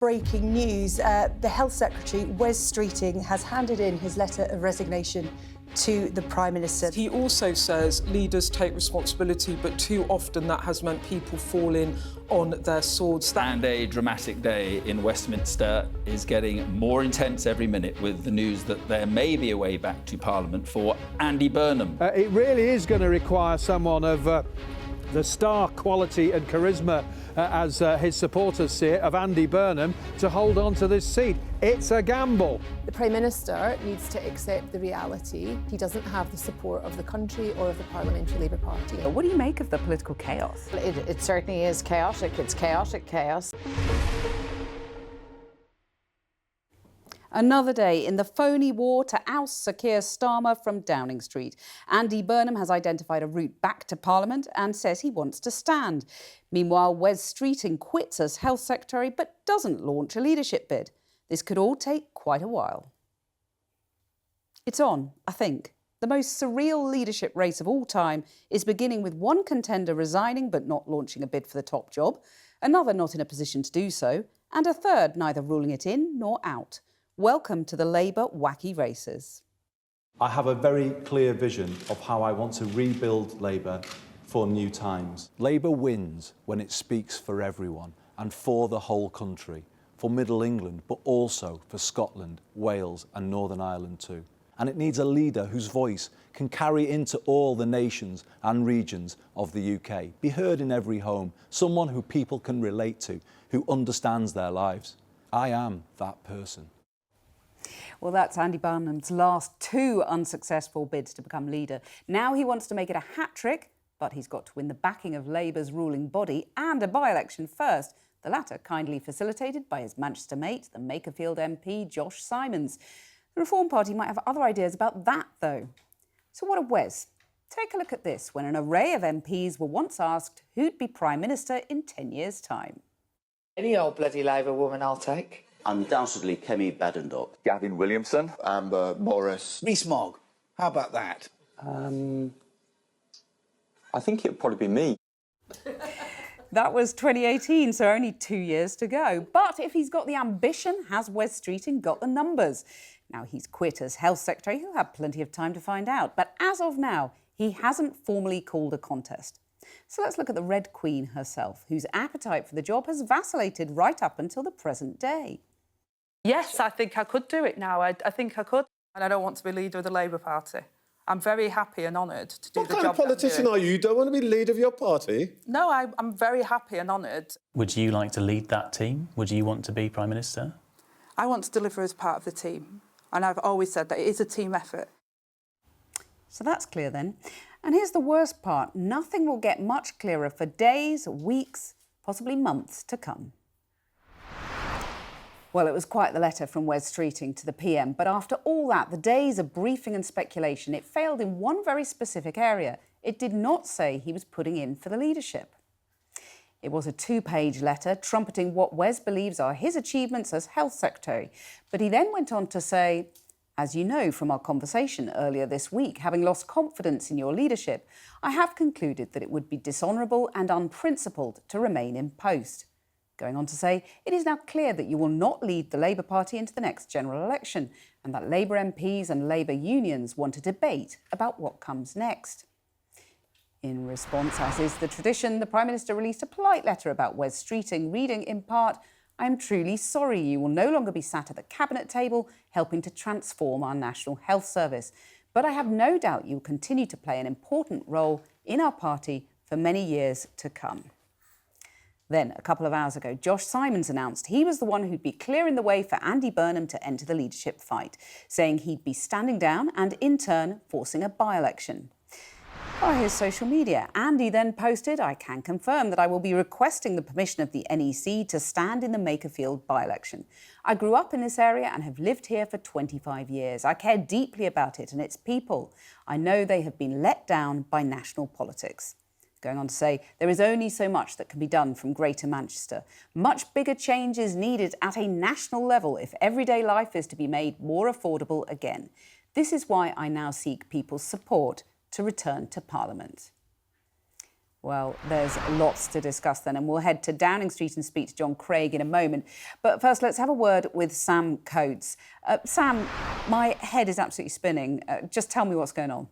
Breaking news, the Health Secretary, Wes Streeting, has handed in his letter of resignation to the Prime Minister. He also says leaders take responsibility, but too often that has meant people falling on their swords. And a dramatic day in Westminster is getting more intense every minute with the news that there may be a way back to Parliament for Andy Burnham. It really is going to require someone of the star quality and charisma, as his supporters see it, of Andy Burnham to hold on to this seat. It's a gamble. The Prime Minister needs to accept the reality he doesn't have the support of the country or of the Parliamentary Labour Party. What do you make of the political chaos? It certainly is chaotic. It's chaotic chaos. Another day in the phony war to oust Sir Keir Starmer from Downing Street. Andy Burnham has identified a route back to Parliament and says he wants to stand. Meanwhile, Wes Streeting quits as Health Secretary but doesn't launch a leadership bid. This could all take quite a while. It's on, I think. The most surreal leadership race of all time is beginning with one contender resigning but not launching a bid for the top job, another not in a position to do so, and a third neither ruling it in nor out. Welcome to the Labour wacky races. I have a very clear vision of how I want to rebuild Labour for new times. Labour wins when it speaks for everyone and for the whole country, for Middle England, but also for Scotland, Wales and Northern Ireland too. And it needs a leader whose voice can carry into all the nations and regions of the UK, be heard in every home, someone who people can relate to, who understands their lives. I am that person. Well, that's Andy Burnham's last two unsuccessful bids to become leader. Now he wants to make it a hat-trick, but he's got to win the backing of Labour's ruling body and a by-election first, the latter kindly facilitated by his Manchester mate, the Makerfield MP Josh Simons. The Reform Party might have other ideas about that, though. So what of Wes? Take a look at this, when an array of MPs were once asked who'd be Prime Minister in 10 years' time. Any old bloody Labour woman I'll take. Undoubtedly Kemi Badenoch. Gavin Williamson. Amber Morris. Rees-Mogg. How about that? I think it'd probably be me. That was 2018, so only 2 years to go. But if he's got the ambition, has Wes Streeting got the numbers? Now, he's quit as Health Secretary. He'll have plenty of time to find out. But as of now, he hasn't formally called a contest. So let's look at the Red Queen herself, whose appetite for the job has vacillated right up until the present day. Yes, I think I could do it now. I think I could. And I don't want to be leader of the Labour Party. I'm very happy and honoured to do the job. What kind of politician are you? You don't want to be leader of your party? No, I'm very happy and honoured. Would you like to lead that team? Would you want to be Prime Minister? I want to deliver as part of the team. And I've always said that it is a team effort. So that's clear then. And here's the worst part. Nothing will get much clearer for days, weeks, possibly months to come. Well, it was quite the letter from Wes Streeting to the PM, but after all that, the days of briefing and speculation, it failed in one very specific area. It did not say he was putting in for the leadership. It was a two-page letter trumpeting what Wes believes are his achievements as Health Secretary. But he then went on to say, as you know from our conversation earlier this week, having lost confidence in your leadership, I have concluded that it would be dishonourable and unprincipled to remain in post. Going on to say, it is now clear that you will not lead the Labour Party into the next general election and that Labour MPs and Labour unions want a debate about what comes next. In response, as is the tradition, the Prime Minister released a polite letter about Wes Streeting, reading in part, I am truly sorry you will no longer be sat at the Cabinet table helping to transform our National Health Service. But I have no doubt you will continue to play an important role in our party for many years to come. Then, a couple of hours ago, Josh Simons announced he was the one who'd be clearing the way for Andy Burnham to enter the leadership fight, saying he'd be standing down and, in turn, forcing a by-election. Via his social media, Andy then posted, I can confirm that I will be requesting the permission of the NEC to stand in the Makerfield by-election. I grew up in this area and have lived here for 25 years. I care deeply about it and its people. I know they have been let down by national politics. Going on to say, there is only so much that can be done from Greater Manchester. Much bigger change is needed at a national level if everyday life is to be made more affordable again. This is why I now seek people's support to return to Parliament. Well, there's lots to discuss then, and we'll head to Downing Street and speak to John Craig in a moment. But first, let's have a word with Sam Coates. Sam, my head is absolutely spinning. Just tell me what's going on.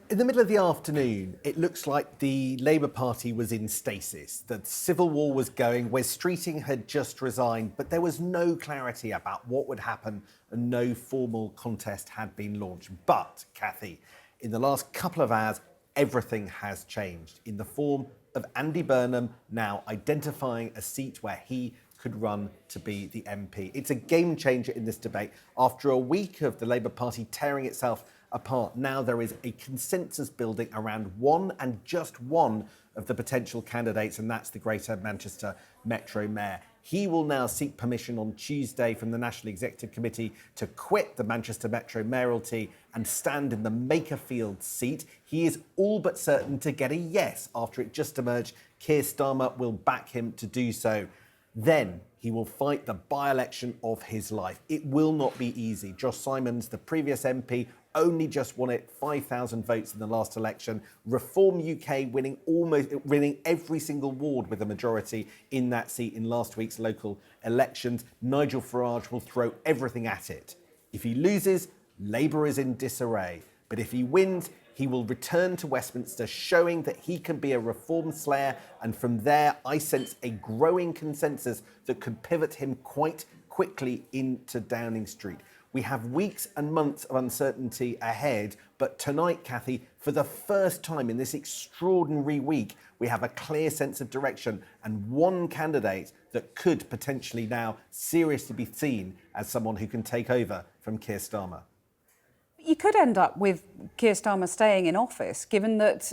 In the middle of the afternoon, it looks like the Labour Party was in stasis. The civil war was going. Wes Streeting had just resigned, but there was no clarity about what would happen and no formal contest had been launched. But, Cathy, in the last couple of hours, everything has changed in the form of Andy Burnham now identifying a seat where he could run to be the MP. It's a game changer in this debate. After a week of the Labour Party tearing itself apart, now there is a consensus building around one and just one of the potential candidates, and that's the Greater Manchester Metro Mayor. He will now seek permission on Tuesday from the National Executive Committee to quit the Manchester Metro mayoralty and stand in the Makerfield seat. He is all but certain to get a yes after it just emerged Keir Starmer will back him to do so. Then he will fight the by-election of his life. It will not be easy. Josh Simons, the previous MP, only just won it 5,000 votes in the last election. Reform UK winning every single ward with a majority in that seat in last week's local elections. Nigel Farage will throw everything at it. If he loses, Labour is in disarray. But if he wins, he will return to Westminster, showing that he can be a reform slayer. And from there, I sense a growing consensus that could pivot him quite quickly into Downing Street. We have weeks and months of uncertainty ahead, but tonight, Cathy, for the first time in this extraordinary week, we have a clear sense of direction and one candidate that could potentially now seriously be seen as someone who can take over from Keir Starmer. You could end up with Keir Starmer staying in office, given that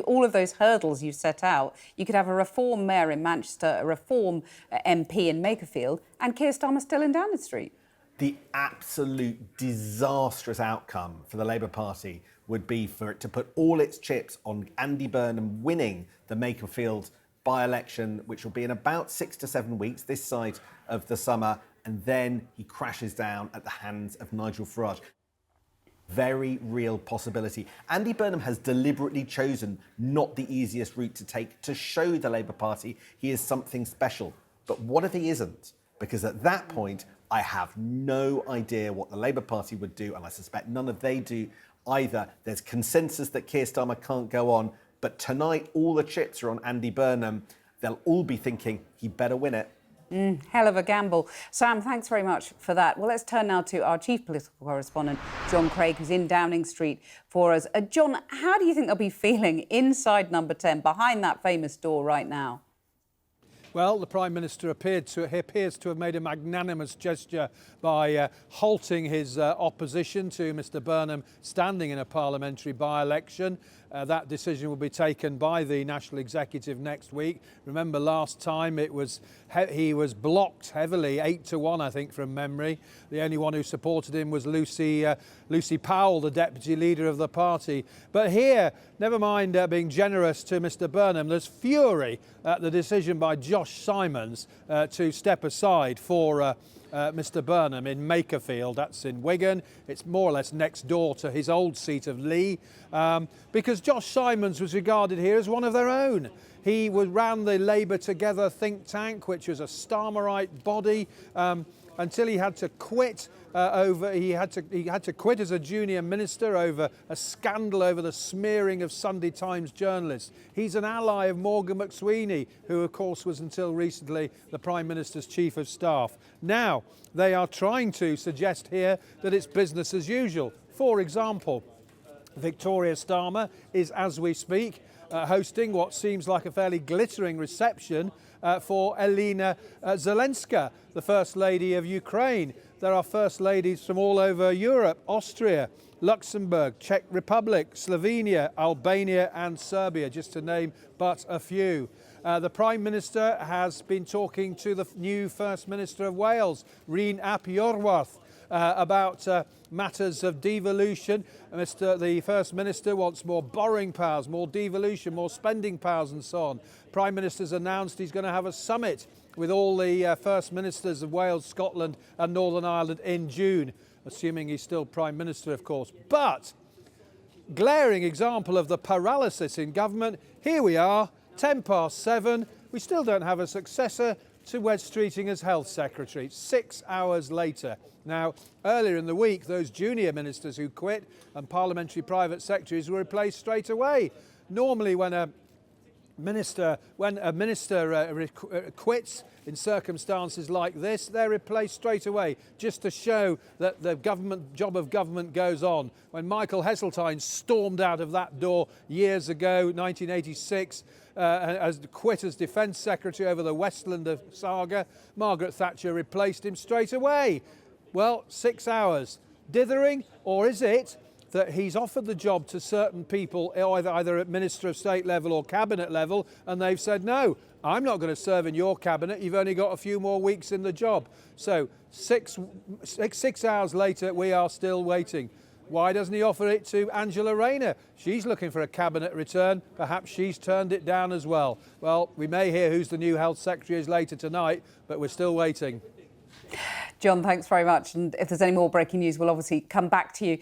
all of those hurdles you've set out. You could have a Reform mayor in Manchester, a Reform MP in Makerfield, and Keir Starmer still in Downing Street. The absolute disastrous outcome for the Labour Party would be for it to put all its chips on Andy Burnham winning the Makerfield by-election, which will be in about 6 to 7 weeks, this side of the summer, and then he crashes down at the hands of Nigel Farage. Very real possibility. Andy Burnham has deliberately chosen not the easiest route to take to show the Labour Party he is something special. But what if he isn't? Because at that point, I have no idea what the Labour Party would do, and I suspect none of they do either. There's consensus that Keir Starmer can't go on, but tonight all the chips are on Andy Burnham. They'll all be thinking he better win it. Hell of a gamble. Sam, thanks very much for that. Well, let's turn now to our chief political correspondent, John Craig, who's in Downing Street for us. John, how do you think they'll be feeling inside number 10, behind that famous door right now? Well, the Prime Minister appears to have made a magnanimous gesture by halting his opposition to Mr Burnham standing in a parliamentary by-election. That decision will be taken by the National Executive next week. Remember, last time he was blocked heavily, 8-1, I think, from memory. The only one who supported him was Lucy Powell, the Deputy Leader of the party. But here, never mind being generous to Mr Burnham, there's fury at the decision by Josh Simons to step aside for Mr Burnham in Makerfield. That's in Wigan. It's more or less next door to his old seat of Lee, because Josh Simons was regarded here as one of their own. He ran the Labour Together think tank, which was a Starmerite body, until he had to quit he had to quit as a junior minister over a scandal over the smearing of Sunday Times journalists. He's an ally of Morgan McSweeney, who of course was until recently the Prime Minister's Chief of Staff. Now they are trying to suggest here that it's business as usual. For example, Victoria Starmer is, as we speak, hosting what seems like a fairly glittering reception for Elena Zelenska, the First Lady of Ukraine. There are First Ladies from all over Europe: Austria, Luxembourg, Czech Republic, Slovenia, Albania and Serbia, just to name but a few. The Prime Minister has been talking to the new First Minister of Wales, Rhyn ap Iorwerth, about matters of devolution. The First Minister wants more borrowing powers, more devolution, more spending powers and so on. Prime Minister's announced he's going to have a summit with all the First Ministers of Wales, Scotland and Northern Ireland in June, assuming he's still Prime Minister, of course. But glaring example of the paralysis in government. Here we are, 7:10. We still don't have a successor to Wes Streeting as Health Secretary, 6 hours later. Now, earlier in the week, those junior ministers who quit and parliamentary private secretaries were replaced straight away. Normally, when a minister quits in circumstances like this, they're replaced straight away, just to show that the job of government goes on. When Michael Heseltine stormed out of that door years ago, 1986, as quit as Defence Secretary over the Westlander saga, Margaret Thatcher replaced him straight away. Well, 6 hours. Dithering, or is it that he's offered the job to certain people, either at Minister of State level or Cabinet level, and they've said, no, I'm not going to serve in your Cabinet, you've only got a few more weeks in the job. So 6 hours later, we are still waiting. Why doesn't he offer it to Angela Rayner? She's looking for a Cabinet return. Perhaps she's turned it down as well. Well, we may hear who's the new Health Secretary is later tonight, but we're still waiting. John, thanks very much. And if there's any more breaking news, we'll obviously come back to you.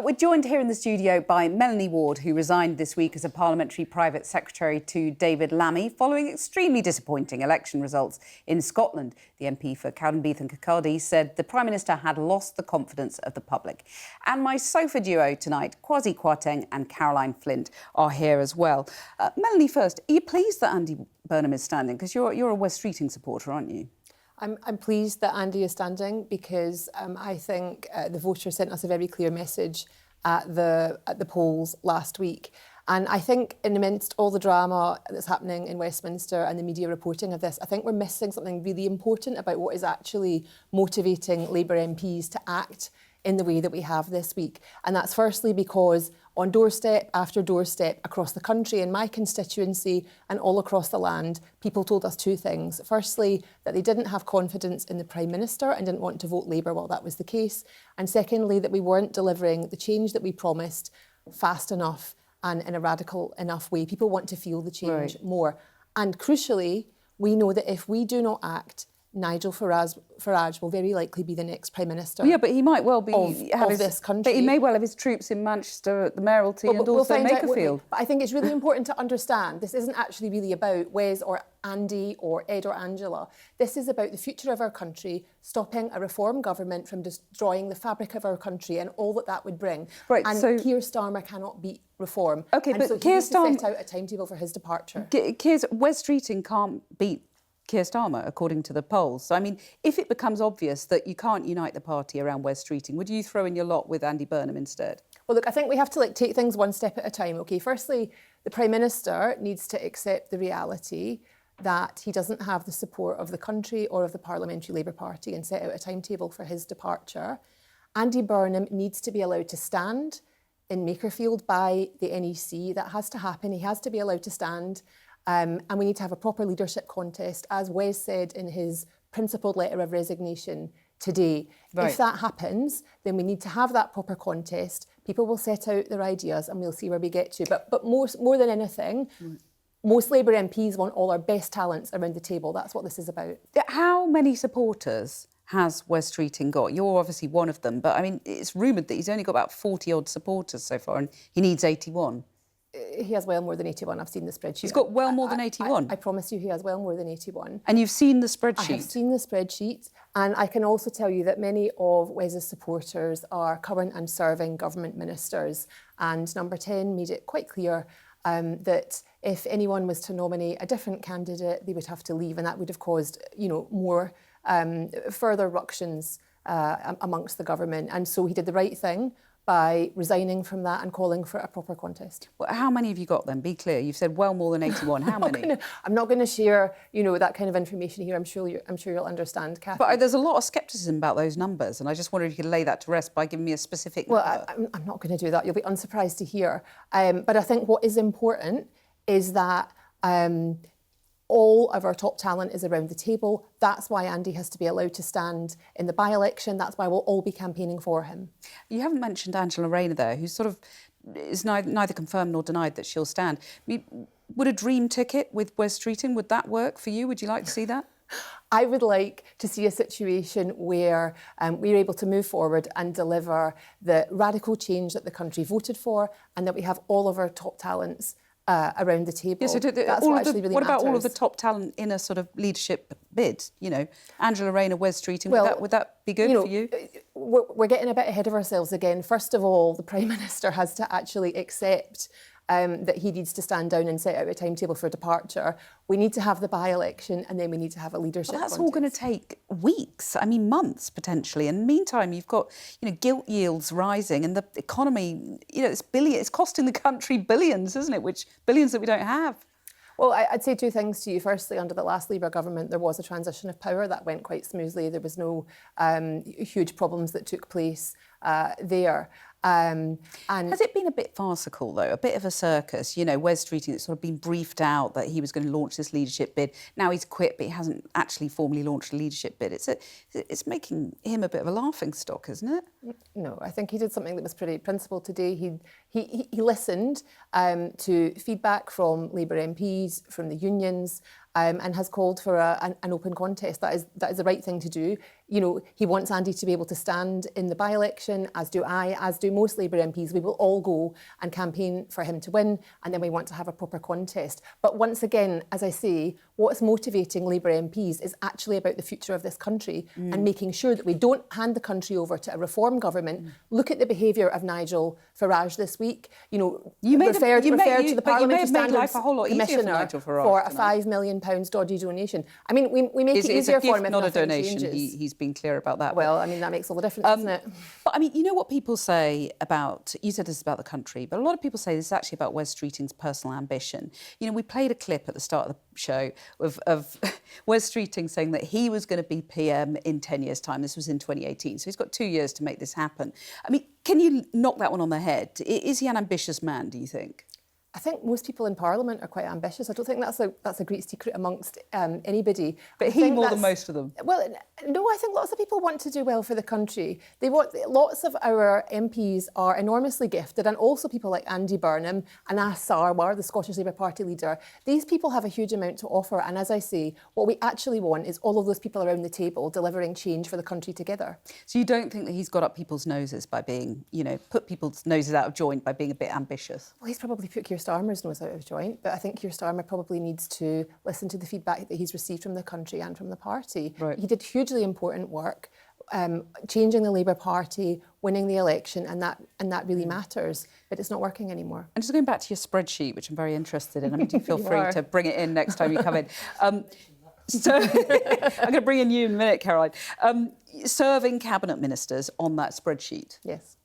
We're joined here in the studio by Melanie Ward, who resigned this week as a parliamentary private secretary to David Lammy following extremely disappointing election results in Scotland. The MP for Cowdenbeath and Kirkcaldy said the Prime Minister had lost the confidence of the public. And my sofa duo tonight, Kwasi Kwarteng and Caroline Flint, are here as well. Melanie, first, are you pleased that Andy Burnham is standing? Because you're a Wes Streeting supporter, aren't you? I'm pleased that Andy is standing because I think the voters sent us a very clear message at the polls last week. And I think amidst all the drama that's happening in Westminster and the media reporting of this, I think we're missing something really important about what is actually motivating Labour MPs to act in the way that we have this week. And that's firstly because on doorstep after doorstep across the country, in my constituency and all across the land, people told us two things. Firstly, that they didn't have confidence in the Prime Minister and didn't want to vote Labour while that was the case. And secondly, that we weren't delivering the change that we promised fast enough and in a radical enough way. People want to feel the change more. And crucially, we know that if we do not act, Nigel Farage will very likely be the next Prime Minister. Yeah, but he might well be of this country. But he may well have his troops in Manchester, at the Mayoralty, and also Makerfield. But I think it's really important to understand this isn't actually really about Wes or Andy or Ed or Angela. This is about the future of our country, stopping a reform government from destroying the fabric of our country and all that that would bring. Right, and so Keir Starmer cannot beat reform. Okay, but so Keir Starmer set out a timetable for his departure. Wes Streeting can't beat Keir Starmer, according to the polls. So, I mean, if it becomes obvious that you can't unite the party around Wes Streeting, would you throw in your lot with Andy Burnham instead? Well, look, I think we have to take things one step at a time, OK? Firstly, the Prime Minister needs to accept the reality that he doesn't have the support of the country or of the Parliamentary Labour Party and set out a timetable for his departure. Andy Burnham needs to be allowed to stand in Makerfield by the NEC. That has to happen. He has to be allowed to stand. And we need to have a proper leadership contest, as Wes said in his principled letter of resignation today. If that happens, then we need to have that proper contest. People will set out their ideas and we'll see where we get to. But more than anything, most Labour MPs want all our best talents around the table. That's what this is about. How many supporters has Wes Streeting got? You're obviously one of them, but I mean, it's rumoured that he's only got about 40-odd supporters so far and he needs 81. He has well more than 81. I've seen the spreadsheet. He's got well more than 81? I promise you he has well more than 81. And you've seen the spreadsheet? I have seen the spreadsheet. And I can also tell you that many of Wes's supporters are current and serving government ministers. And Number 10 made it quite clear that if anyone was to nominate a different candidate, they would have to leave. And that would have caused, more further ructions amongst the government. And so he did the right thing by resigning from that and calling for a proper contest. Well, how many have you got then? Be clear. You've said well more than 81. How many? I'm not going to share, that kind of information here. I'm sure you'll understand, Cathy. But there's a lot of scepticism about those numbers, and I just wondered if you could lay that to rest by giving me a specific number. Well, I'm not going to do that. You'll be unsurprised to hear. But I think what is important is that all of our top talent is around the table. That's why Andy has to be allowed to stand in the by-election. That's why we'll all be campaigning for him. You haven't mentioned Angela Rayner there, who sort of is neither confirmed nor denied that she'll stand. I mean, would a dream ticket with Wes Streeting, would that work for you? Would you like to see that? I would like to see a situation where we're able to move forward and deliver the radical change that the country voted for, and that we have all of our top talents around the table. Yes, That's what actually really what about all of the matters. top talent in a sort of leadership bid? You know, Angela Rayner, Wes Streeting, would that be good for you? We're getting a bit ahead of ourselves again. First of all, the Prime Minister has to actually accept that he needs to stand down and set out a timetable for departure. We need to have the by-election, and then we need to have a leadership Well, that's contest. all going to take weeks, I mean months potentially. And meantime, you've got, gilt yields rising and the economy, it's costing the country billions, isn't it? Billions that we don't have. Well, I'd say two things to you. Firstly, under the last Labour government, there was a transition of power that went quite smoothly. There was no huge problems that took place there. And has it been a bit farcical, though? A bit of a circus? Wes Streeting, it's sort of been briefed out that he was going to launch this leadership bid. Now he's quit, but he hasn't actually formally launched a leadership bid. It's making him a bit of a laughing stock, isn't it? No, I think he did something that was pretty principled today. He listened to feedback from Labour MPs, from the unions, and has called for an open contest. That is the right thing to do. He wants Andy to be able to stand in the by-election, as do I, as do most Labour MPs. We will all go and campaign for him to win, and then we want to have a proper contest. But once again, as I say, what's motivating Labour MPs is actually about the future of this country and making sure that we don't hand the country over to a reform government. Look at the behaviour of Nigel Farage this week. Referred to the Parliamentary Standards Commissioner for a £5 million dodgy donation. I mean, we make it easier for him if not a nothing donation. changes. He's been clear about that. Well, I mean, that makes all the difference, doesn't it? But I mean, you know what people say about, you said this is about the country, but a lot of people say this is actually about Wes Streeting's personal ambition. We played a clip at the start of the show of Wes Streeting saying that he was going to be PM in 10 years' time. This was in 2018. So he's got 2 years to make this happen. I mean, can you knock that one on the head? Is he an ambitious man, do you think? I think most people in Parliament are quite ambitious. I don't think that's a great secret amongst anybody. But he more than most of them. Well, no, I think lots of people want to do well for the country. Lots of our MPs are enormously gifted, and also people like Andy Burnham and Ash Sarwar, the Scottish Labour Party leader. These people have a huge amount to offer, and as I say, what we actually want is all of those people around the table delivering change for the country together. So you don't think that he's got up people's noses by being, put people's noses out of joint by being a bit ambitious? Well, he's probably put Keir Starmer's nose out of joint, but I think Keir Starmer probably needs to listen to the feedback that he's received from the country and from the party. Right. He did hugely important work, changing the Labour Party, winning the election, and that really matters, but it's not working anymore. And just going back to your spreadsheet, which I'm very interested in, I mean, do feel free to bring it in next time you come in. So I'm going to bring in you in a minute, Caroline. Serving cabinet ministers on that spreadsheet. Yes.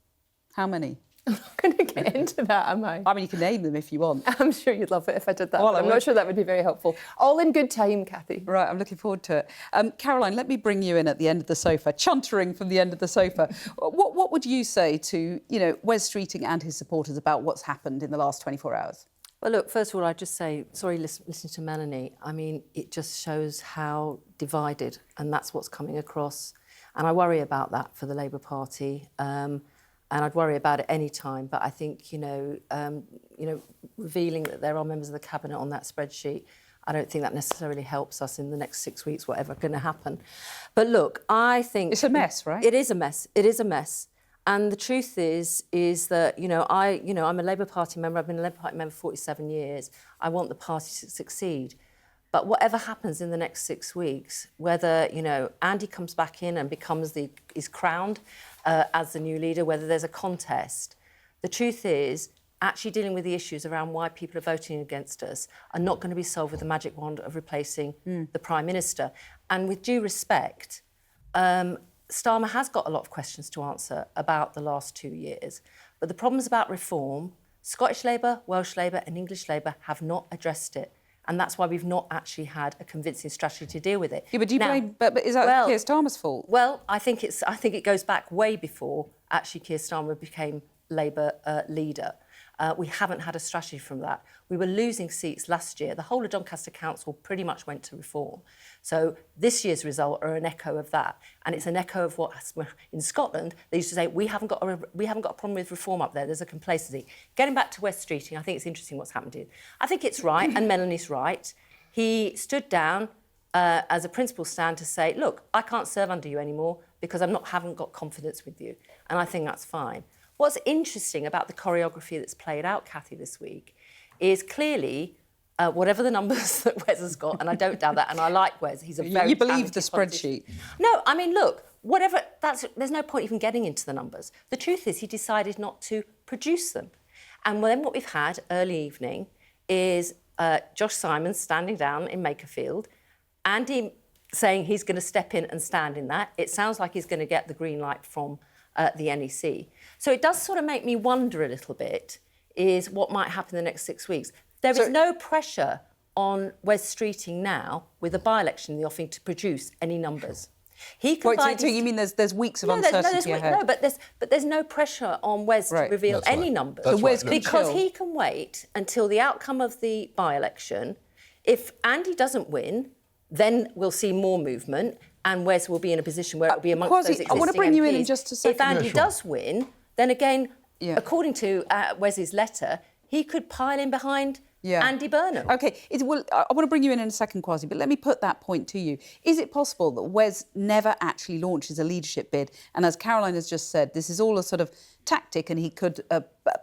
How many? I'm not going to get into that, am I? I mean, you can name them if you want. I'm sure you'd love it if I did that, Well, but I'm not sure that would be very helpful. All in good time, Cathy. Right, I'm looking forward to it. Caroline, let me bring you in at the end of the sofa, chuntering from the end of the sofa. What would you say to, Wes Streeting and his supporters about what's happened in the last 24 hours? Well, look, first of all, I'd just say, sorry, listening to Melanie, I mean, it just shows how divided, and that's what's coming across. And I worry about that for the Labour Party. And I'd worry about it any time. But I think, revealing that there are members of the Cabinet on that spreadsheet, I don't think that necessarily helps us in the next 6 weeks, whatever going to happen. But look, I think... It's a mess, right? It is a mess. It is a mess. And the truth is that, I'm a Labour Party member. I've been a Labour Party member for 47 years. I want the party to succeed. But whatever happens in the next 6 weeks, whether, Andy comes back in and is crowned as the new leader, whether there's a contest, the truth is actually dealing with the issues around why people are voting against us are not going to be solved with the magic wand of replacing the Prime Minister. And with due respect, Starmer has got a lot of questions to answer about the last 2 years. But the problems about reform, Scottish Labour, Welsh Labour and English Labour have not addressed it. And that's why we've not actually had a convincing strategy to deal with it. Yeah, but do you blame? But is that Keir Starmer's fault? Well, I think it goes back way before actually Keir Starmer became Labour leader. We haven't had a strategy from that. We were losing seats last year. The whole of Doncaster Council pretty much went to reform. So this year's result are an echo of that, and it's an echo of what in Scotland they used to say we haven't got a problem with reform up there. There's a complacency. Getting back to Wes Streeting, I think it's interesting what's happened here. I think it's right, and Melanie's right. He stood down as a principle stand to say, look, I can't serve under you anymore because haven't got confidence with you. And I think that's fine. What's interesting about the choreography that's played out, Cathy, this week, is clearly whatever the numbers that Wes has got, and I don't doubt that, and I like Wes, he's a very You believe the spreadsheet? No, I mean, look, there's no point even getting into the numbers. The truth is he decided not to produce them. And then what we've had early evening is Josh Simons standing down in Makerfield, Andy saying he's going to step in and stand in that. It sounds like he's going to get the green light from the NEC. So it does sort of make me wonder a little bit is what might happen in the next 6 weeks. There is no pressure on Wes Streeting now, with a by-election in the offing, to produce any numbers. He can so you mean there's weeks of uncertainty ahead? No, but there's no pressure on Wes to reveal any numbers. Because he can wait until the outcome of the by-election. If Andy doesn't win, then we'll see more movement, and Wes will be in a position where it will be amongst those existing I want to bring MPs. you in just a second. If Andy does win, then again, according to Wes's letter, he could pile in behind Andy Burnham. OK, I want to bring you in a second, Kwasi, but let me put that point to you. Is it possible that Wes never actually launches a leadership bid, and as Caroline has just said, this is all a sort of tactic, and he could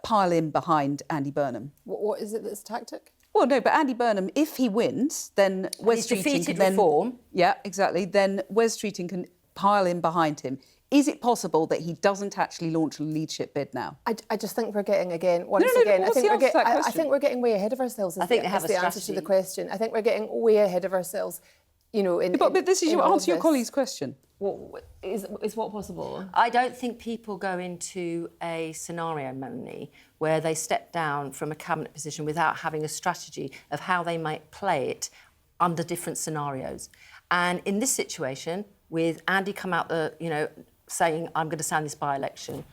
pile in behind Andy Burnham? What is it that's a tactic? Well, no, but Andy Burnham, if he wins, then Wes Streeting can reform. Yeah, exactly. Then Wes Streeting can pile in behind him. Is it possible that he doesn't actually launch a leadership bid now? I just think we're getting, again, I think we're getting way ahead of ourselves. I think they have the answer to the question. I think we're getting way ahead of ourselves, you know. But this is your answer your colleague's question. Is what possible? I don't think people go into a scenario, Melanie, where they step down from a cabinet position without having a strategy of how they might play it under different scenarios. And in this situation, with Andy come out saying, I'm going to stand this by-election,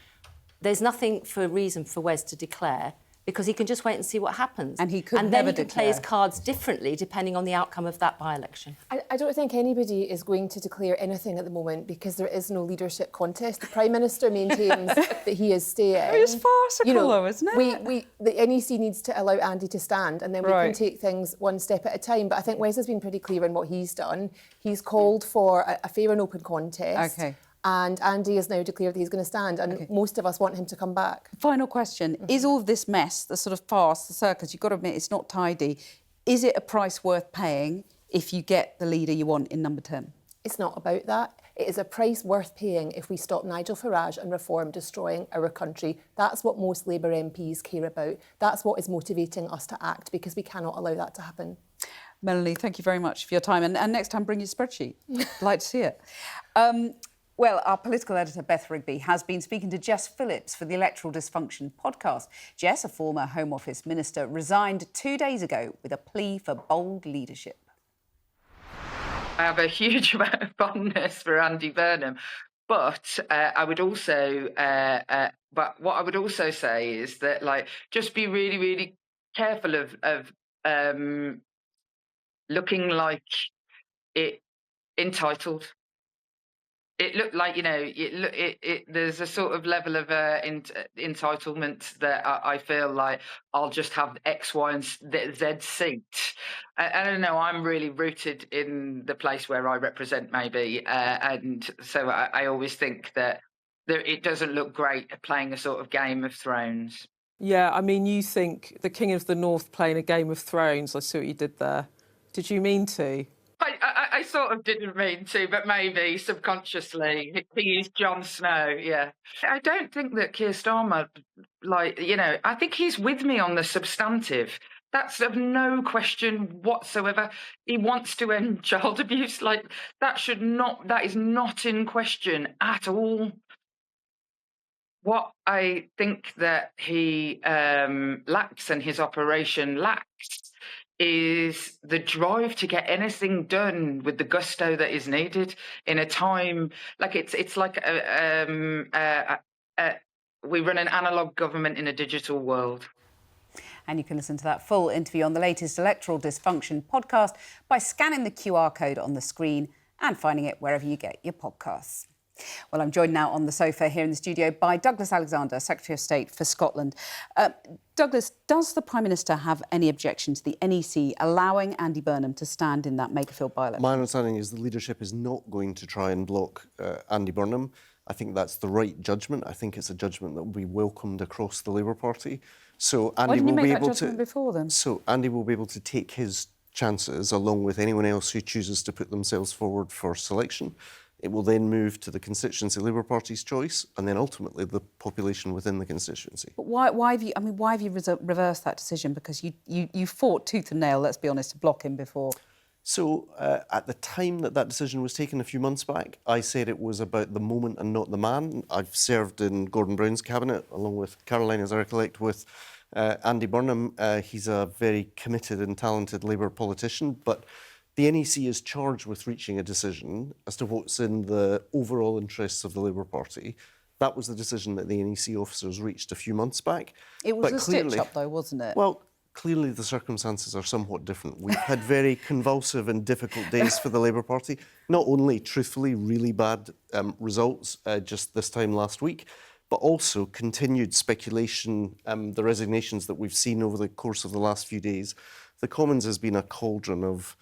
there's nothing for reason for Wes to declare, because he can just wait and see what happens. And he could and never then he can declare. play his cards differently depending on the outcome of that by-election. I don't think anybody is going to declare anything at the moment because there is no leadership contest. The Prime Minister maintains that he is staying. It's farcical, though, isn't it? The NEC needs to allow Andy to stand, and then we can take things one step at a time. But I think Wes has been pretty clear in what he's done. He's called for a fair and open contest. OK. And Andy has now declared that he's going to stand, and most of us want him to come back. Final question. Is all of this mess, the sort of farce, the circus, you've got to admit it's not tidy, is it a price worth paying if you get the leader you want in number 10? It's not about that. It is a price worth paying if we stop Nigel Farage and Reform destroying our country. That's what most Labour MPs care about. That's what is motivating us to act, because we cannot allow that to happen. Melanie, thank you very much for your time. And next time, bring your spreadsheet. I'd like to see it. Well, our political editor, Beth Rigby, has been speaking to Jess Phillips for the Electoral Dysfunction podcast. Jess, a former Home Office minister, resigned 2 days ago with a plea for bold leadership. I have a huge amount of fondness for Andy Burnham, but I would also, but what I would also say is that, just be really, really careful of looking like it entitled. It looked like, there's a sort of level of entitlement that I feel like I'll just have X, Y and Z seat. I don't know, I'm really rooted in the place where I represent, maybe. And so I always think that it doesn't look great playing a sort of Game of Thrones. Yeah, I mean, you think the King of the North playing a Game of Thrones. I see what you did there. Did you mean to? I sort of didn't mean to, but maybe subconsciously. He is Jon Snow, yeah. I don't think that Keir Starmer, I think he's with me on the substantive. That's of no question whatsoever. He wants to end child abuse. That is not in question at all. What I think that he lacks and his operation lacks is the drive to get anything done with the gusto that is needed in a time it's like we run an analogue government in a digital world. And you can listen to that full interview on the latest Electoral Dysfunction podcast by scanning the QR code on the screen and finding it wherever you get your podcasts. Well, I'm joined now on the sofa here in the studio by Douglas Alexander, Secretary of State for Scotland. Douglas, does the Prime Minister have any objection to the NEC allowing Andy Burnham to stand in that Makerfield by-election? My understanding is the leadership is not going to try and block Andy Burnham. I think that's the right judgment. I think it's a judgment that will be welcomed across the Labour Party. So Andy Why didn't you will make be that able judgment to. before then? So Andy will be able to take his chances along with anyone else who chooses to put themselves forward for selection. It will then move to the constituency Labour Party's choice, and then ultimately the population within the constituency. But why have you reversed that decision? Because you fought tooth and nail, let's be honest, to block him before. So at the time that decision was taken a few months back, I said it was about the moment and not the man. I've served in Gordon Brown's cabinet, along with Caroline, as I recollect, with Andy Burnham. He's a very committed and talented Labour politician, but the NEC is charged with reaching a decision as to what's in the overall interests of the Labour Party. That was the decision that the NEC officers reached a few months back. It was a stitch-up, though, wasn't it? Well, clearly the circumstances are somewhat different. We've had very convulsive and difficult days for the Labour Party. Not only, truthfully, really bad results just this time last week, but also continued speculation, the resignations that we've seen over the course of the last few days. The Commons has been a cauldron of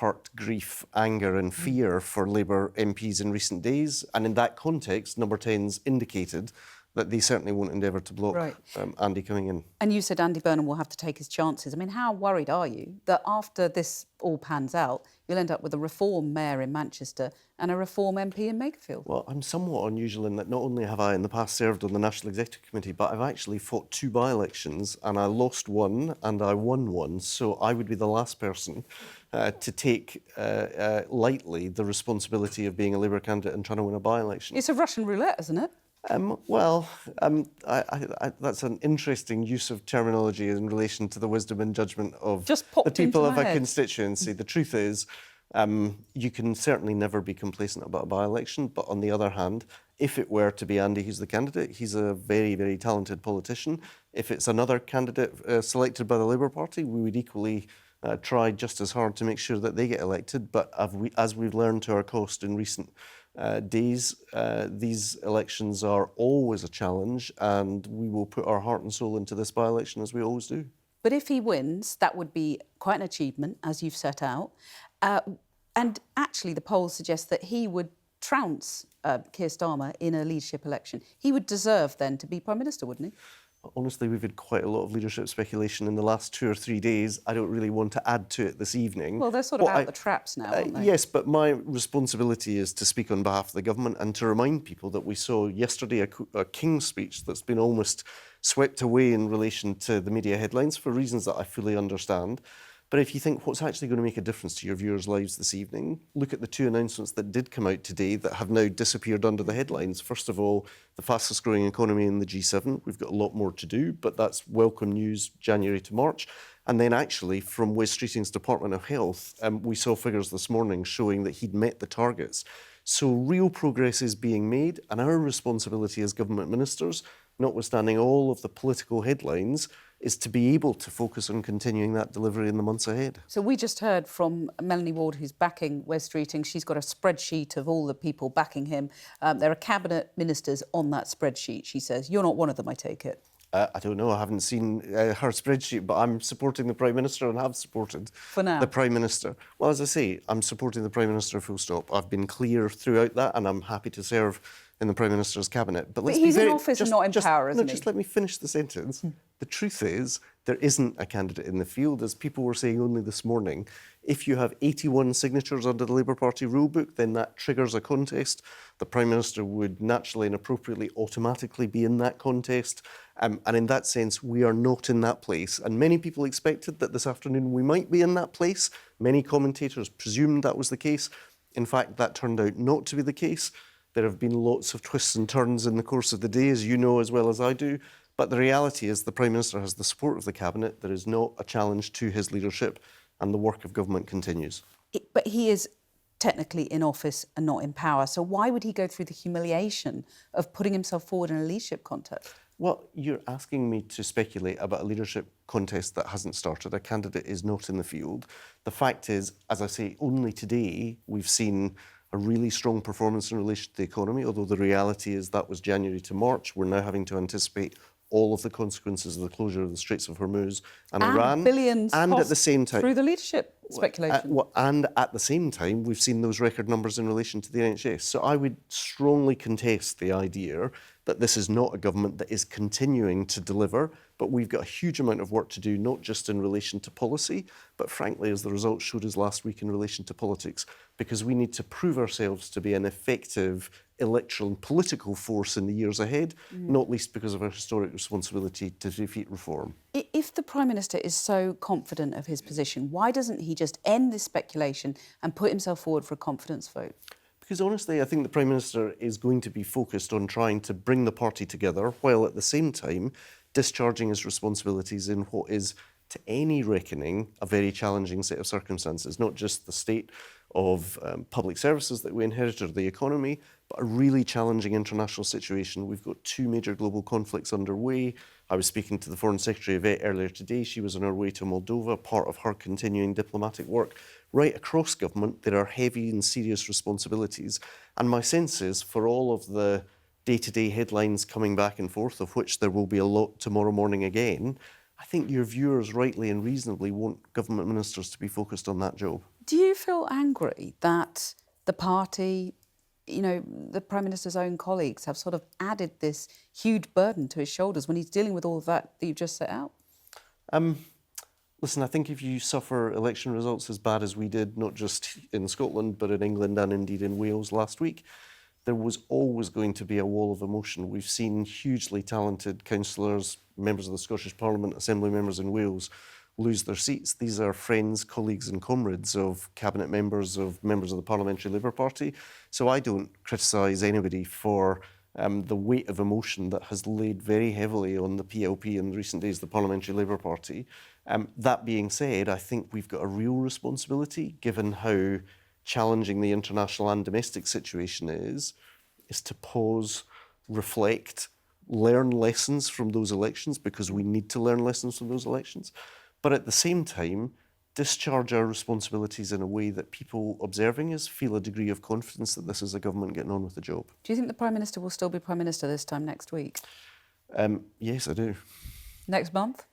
hurt, grief, anger and fear for Labour MPs in recent days. And in that context, Number 10's indicated that they certainly won't endeavour to block Andy coming in. And you said Andy Burnham will have to take his chances. I mean, how worried are you that after this all pans out, you'll end up with a Reform mayor in Manchester and a Reform MP in Makerfield? Well, I'm somewhat unusual in that not only have I in the past served on the National Executive Committee, but I've actually fought 2 by-elections and I lost one and I won one. So I would be the last person to take lightly the responsibility of being a Labour candidate and trying to win a by-election. It's a Russian roulette, isn't it? That's an interesting use of terminology in relation to the wisdom and judgment of the people of a constituency. The truth is, you can certainly never be complacent about a by-election, but on the other hand, if it were to be Andy who's the candidate, he's a very, very talented politician. If it's another candidate selected by the Labour Party, we would equally try just as hard to make sure that they get elected. But as we've learned to our cost in recent days, these elections are always a challenge, and we will put our heart and soul into this by-election as we always do. But if he wins, that would be quite an achievement, as you've set out. And actually, the polls suggest that he would trounce Keir Starmer in a leadership election. He would deserve then to be Prime Minister, wouldn't he? Honestly, we've had quite a lot of leadership speculation in the last 2 or 3 days. I don't really want to add to it this evening. Well, they're sort of out the traps now, aren't they? Yes, but my responsibility is to speak on behalf of the government and to remind people that we saw yesterday a King's speech that's been almost swept away in relation to the media headlines for reasons that I fully understand. But if you think what's actually going to make a difference to your viewers' lives this evening, look at the 2 announcements that did come out today that have now disappeared under the headlines. First of all, the fastest growing economy in the G7. We've got a lot more to do, but that's welcome news January to March. And then actually from Wes Streeting's Department of Health, we saw figures this morning showing that he'd met the targets. So real progress is being made, and our responsibility as government ministers, notwithstanding all of the political headlines, is to be able to focus on continuing that delivery in the months ahead. So we just heard from Melanie Ward, who's backing Wes Streeting. She's got a spreadsheet of all the people backing him. There are cabinet ministers on that spreadsheet, she says. You're not one of them, I take it. I don't know, I haven't seen her spreadsheet, but I'm supporting the Prime Minister and have supported the Prime Minister. Well, as I say, I'm supporting the Prime Minister full stop. I've been clear throughout that, and I'm happy to serve in the Prime Minister's cabinet. But he's in office and not in power, isn't he? Just let me finish the sentence. The truth is, there isn't a candidate in the field. As people were saying only this morning, if you have 81 signatures under the Labour Party rulebook, then that triggers a contest. The Prime Minister would naturally and appropriately automatically be in that contest. And in that sense, we are not in that place. And many people expected that this afternoon we might be in that place. Many commentators presumed that was the case. In fact, that turned out not to be the case. There have been lots of twists and turns in the course of the day, as you know as well as I do. But the reality is the Prime Minister has the support of the Cabinet. There is not a challenge to his leadership, and the work of government continues. But he is technically in office and not in power. So why would he go through the humiliation of putting himself forward in a leadership contest? Well, you're asking me to speculate about a leadership contest that hasn't started. A candidate is not in the field. The fact is, as I say, only today we've seen a really strong performance in relation to the economy, although the reality is that was January to March. We're now having to anticipate all of the consequences of the closure of the Straits of Hormuz and Iran. Billions and at the same time, through the leadership speculation. And at the same time, we've seen those record numbers in relation to the NHS. So I would strongly contest the idea that this is not a government that is continuing to deliver, but we've got a huge amount of work to do, not just in relation to policy, but frankly, as the results showed us last week, in relation to politics, because we need to prove ourselves to be an effective electoral and political force in the years ahead, not least because of our historic responsibility to defeat reform. If the Prime Minister is so confident of his position, why doesn't he just end this speculation and put himself forward for a confidence vote? Because honestly, I think the Prime Minister is going to be focused on trying to bring the party together, while at the same time discharging his responsibilities in what is, to any reckoning, a very challenging set of circumstances, not just the state of public services that we inherited, or the economy, but a really challenging international situation. We've got 2 major global conflicts underway. I was speaking to the Foreign Secretary of Vet earlier today. She was on her way to Moldova, part of her continuing diplomatic work. Right across government, there are heavy and serious responsibilities. And my sense is, for all of the day-to-day headlines coming back and forth, of which there will be a lot tomorrow morning again, I think your viewers rightly and reasonably want government ministers to be focused on that job. Do you feel angry that the party, you know, the Prime Minister's own colleagues have sort of added this huge burden to his shoulders when he's dealing with all of that you've just set out? Listen, I think if you suffer election results as bad as we did, not just in Scotland, but in England and indeed in Wales last week, there was always going to be a wall of emotion. We've seen hugely talented councillors, members of the Scottish Parliament, Assembly members in Wales, lose their seats. These are friends, colleagues and comrades of cabinet members of the Parliamentary Labour Party. So I don't criticise anybody for the weight of emotion that has laid very heavily on the PLP in recent days, the Parliamentary Labour Party. That being said, I think we've got a real responsibility, given how challenging the international and domestic situation is to pause, reflect, learn lessons from those elections, because we need to learn lessons from those elections, but at the same time, discharge our responsibilities in a way that people observing us feel a degree of confidence that this is a government getting on with the job. Do you think the Prime Minister will still be Prime Minister this time next week? Yes, I do. Next month?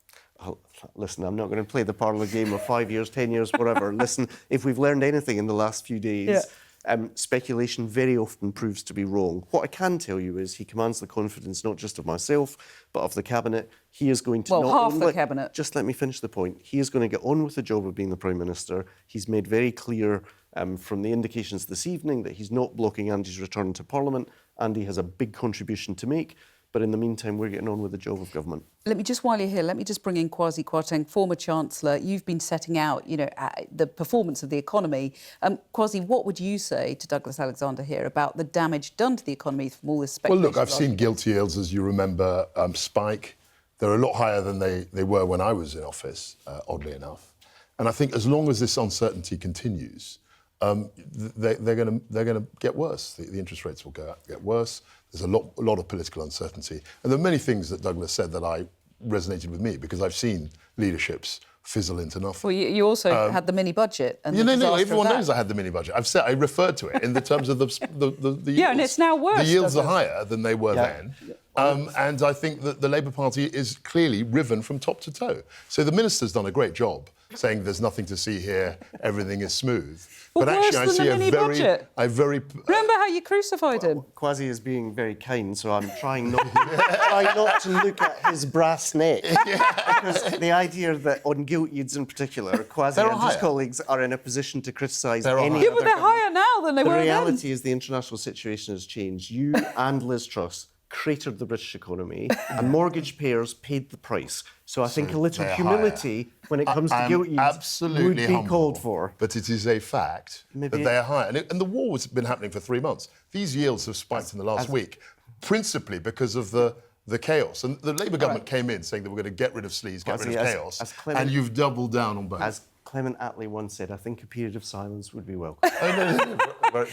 Listen, I'm not going to play the parlour game of 5 years, 10 years, whatever. Listen, if we've learned anything in the last few days, speculation very often proves to be wrong. What I can tell you is he commands the confidence not just of myself, but of the Cabinet. He is going to half the Cabinet. Just let me finish the point. He is going to get on with the job of being the Prime Minister. He's made very clear from the indications this evening that he's not blocking Andy's return to Parliament. Andy has a big contribution to make. But in the meantime, we're getting on with the job of government. Let me just, while you're here, let me just bring in Kwasi Kwarteng, former Chancellor. You've been setting out, you know, the performance of the economy. Kwasi, what would you say to Douglas Alexander here about the damage done to the economy from all this speculation? Well, look, I've seen gilt yields, as you remember, spike. They're a lot higher than they were when I was in office, oddly enough. And I think as long as this uncertainty continues, they're going to get worse. The interest rates will get worse. There's a lot of political uncertainty. And there are many things that Douglas said that resonated with me, because I've seen leaderships fizzle into nothing. Well, you also had the mini-budget. And no, everyone knows I had the mini-budget. I referred to it in the terms of the yields. Yeah, and it's now worse. The yields are higher than they were then. And I think that the Labour Party is clearly riven from top to toe. So the minister's done a great job saying there's nothing to see here, everything is smooth. Well, but actually, I see a very... Remember how you crucified him? Kwasi is being very kind, so I'm trying not to look at his brass neck. Because the idea that on gilt yields in particular, Kwasi and his colleagues are in a position to criticise any... Yeah, but they're higher now than they were then. The reality is the international situation has changed. You and Liz Truss cratered the British economy, and mortgage payers paid the price. So I think a little humility when it comes to gilt yields would be called for. But it is a fact that they are higher. And the war has been happening for 3 months. These yields have spiked in the last week, principally because of the chaos. And the Labour government came in saying that we're going to get rid of sleaze, get rid of chaos, and you've doubled down on both. As Clement Attlee once said, I think a period of silence would be welcome.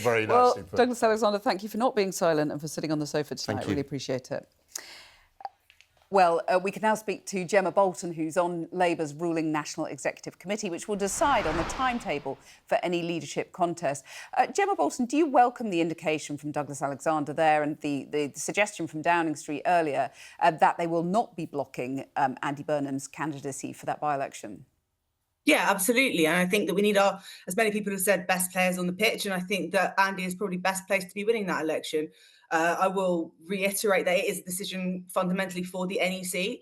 Very well, nicely put. Douglas Alexander, thank you for not being silent and for sitting on the sofa tonight. I really appreciate it. Well, we can now speak to Gemma Bolton, who's on Labour's ruling National Executive Committee, which will decide on the timetable for any leadership contest. Gemma Bolton, do you welcome the indication from Douglas Alexander there and the suggestion from Downing Street earlier that they will not be blocking Andy Burnham's candidacy for that by-election? Yeah, absolutely. And I think that we need our, as many people have said, best players on the pitch. And I think that Andy is probably best placed to be winning that election. I will reiterate that it is a decision fundamentally for the NEC.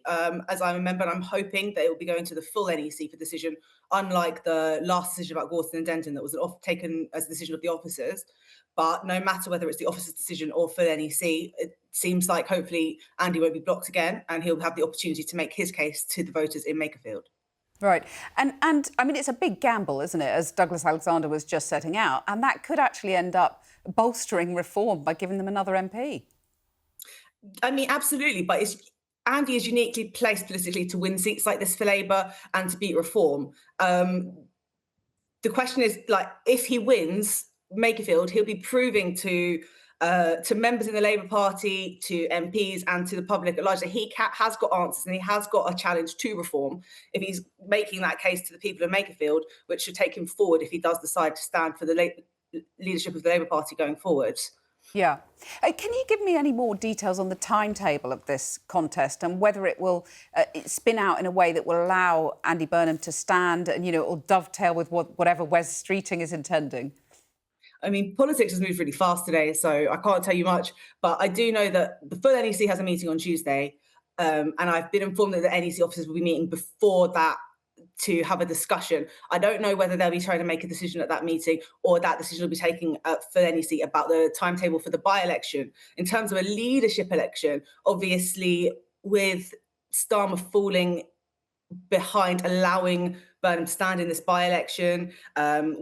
As I'm a member, and I'm hoping that it will be going to the full NEC for decision, unlike the last decision about Gorton and Denton that was taken as a decision of the officers. But no matter whether it's the officers' decision or for the NEC, it seems like hopefully Andy won't be blocked again and he'll have the opportunity to make his case to the voters in Makerfield. Right. And I mean, it's a big gamble, isn't it, as Douglas Alexander was just setting out. And that could actually end up bolstering reform by giving them another MP. I mean, absolutely. But Andy is uniquely placed politically to win seats like this for Labour and to beat reform. The question is, like, if he wins Makerfield, he'll be proving to members in the Labour Party, to MPs and to the public at large that he has got answers and he has got a challenge to reform if he's making that case to the people of Makerfield, which should take him forward if he does decide to stand for the leadership of the Labour Party going forward. Yeah. Can you give me any more details on the timetable of this contest and whether it will spin out in a way that will allow Andy Burnham to stand and, you know, or dovetail with whatever Wes Streeting is intending? I mean, politics has moved really fast today, so I can't tell you much. But I do know that the full NEC has a meeting on Tuesday, and I've been informed that the NEC officers will be meeting before that to have a discussion. I don't know whether they'll be trying to make a decision at that meeting or that decision will be taken for the NEC about the timetable for the by-election. In terms of a leadership election, obviously, with Starmer falling behind allowing Burnham to stand in this by-election,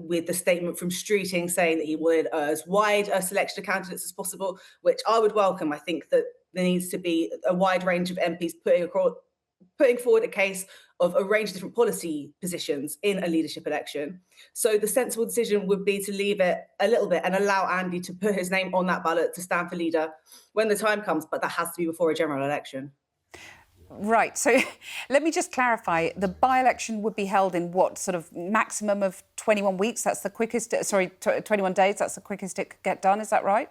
with the statement from Streeting saying that he wanted as wide a selection of candidates as possible, which I would welcome. I think that there needs to be a wide range of MPs putting forward a case of a range of different policy positions in a leadership election. So the sensible decision would be to leave it a little bit and allow Andy to put his name on that ballot to stand for leader when the time comes, but that has to be before a general election. Right, so let me just clarify. The by-election would be held in what, sort of maximum of 21 weeks? That's the quickest, 21 days, that's the quickest it could get done, is that right?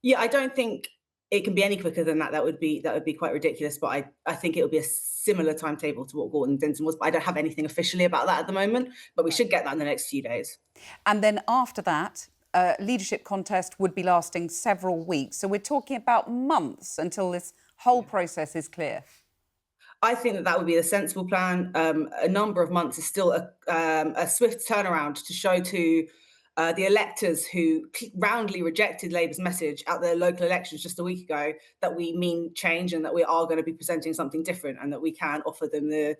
Yeah, I don't think it can be any quicker than that. That would be quite ridiculous, but I think it would be a similar timetable to what Gorton and Denton was, but I don't have anything officially about that at the moment, but we should get that in the next few days. And then after that, leadership contest would be lasting several weeks. So we're talking about months until this whole process is clear. I think that would be a sensible plan. A number of months is still a swift turnaround to show to the electors who roundly rejected Labour's message at the local elections just a week ago that we mean change and that we are going to be presenting something different and that we can offer them the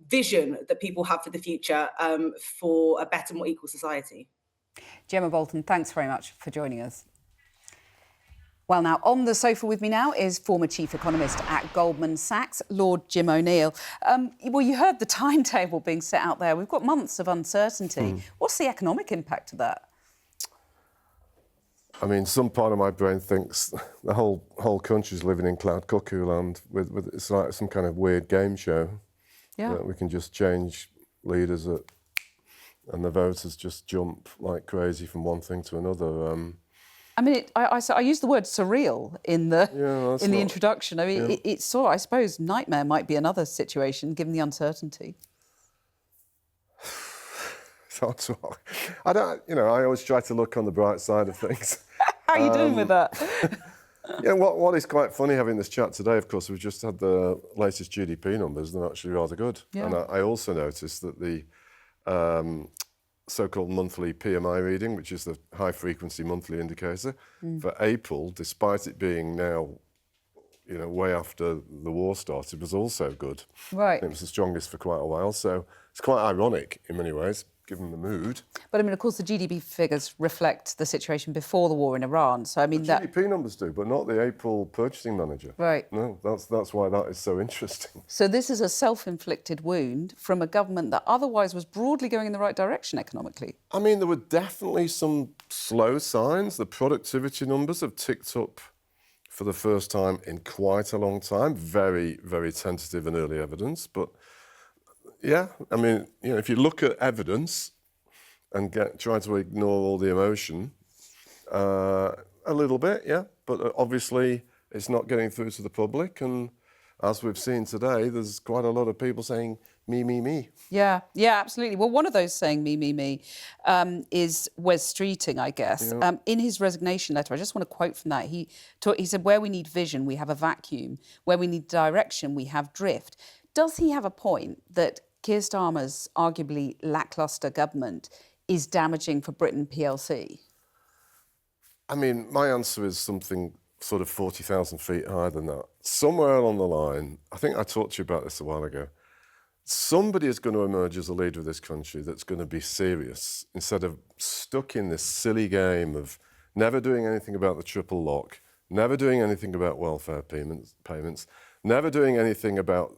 vision that people have for the future for a better, more equal society. Gemma Bolton, thanks very much for joining us. Well, now, on the sofa with me now is former chief economist at Goldman Sachs, Lord Jim O'Neill. Well, you heard the timetable being set out there. We've got months of uncertainty. What's the economic impact of that? I mean, some part of my brain thinks the whole country's living in cloud cuckoo land with it's like some kind of weird game show. Yeah. That we can just change leaders and the voters just jump like crazy from one thing to another. I mean, I used the word surreal in the introduction. I mean, it's sort of, I suppose, nightmare might be another situation given the uncertainty. That's what I don't. You know, I always try to look on the bright side of things. How are you doing with that? Yeah, what is quite funny having this chat today, of course, we've just had the latest GDP numbers. They're actually rather good. Yeah. And I also noticed that the so-called monthly PMI reading, which is the high-frequency monthly indicator, for April, despite it being now, you know, way after the war started, was also good. Right. It was the strongest for quite a while, so it's quite ironic in many ways, given the mood. But, I mean, of course, the GDP figures reflect the situation before the war in Iran. So, I mean, the GDP numbers do, but not the April purchasing manager. Right. No, that's why that is so interesting. So this is a self-inflicted wound from a government that otherwise was broadly going in the right direction economically. I mean, there were definitely some slow signs. The productivity numbers have ticked up for the first time in quite a long time. Very, very tentative and early evidence. But yeah, I mean, if you look at evidence and try to ignore all the emotion, a little bit, yeah. But obviously, it's not getting through to the public. And as we've seen today, there's quite a lot of people saying, me, me, me. Yeah, absolutely. Well, one of those saying me, me, me is Wes Streeting, I guess. Yeah. In his resignation letter, I just want to quote from that. He said, where we need vision, we have a vacuum. Where we need direction, we have drift. Does he have a point that Keir Starmer's arguably lacklustre government is damaging for Britain PLC? I mean, my answer is something sort of 40,000 feet higher than that. Somewhere along the line, I think I talked to you about this a while ago, somebody is going to emerge as a leader of this country that's going to be serious instead of stuck in this silly game of never doing anything about the triple lock, never doing anything about welfare payments, never doing anything about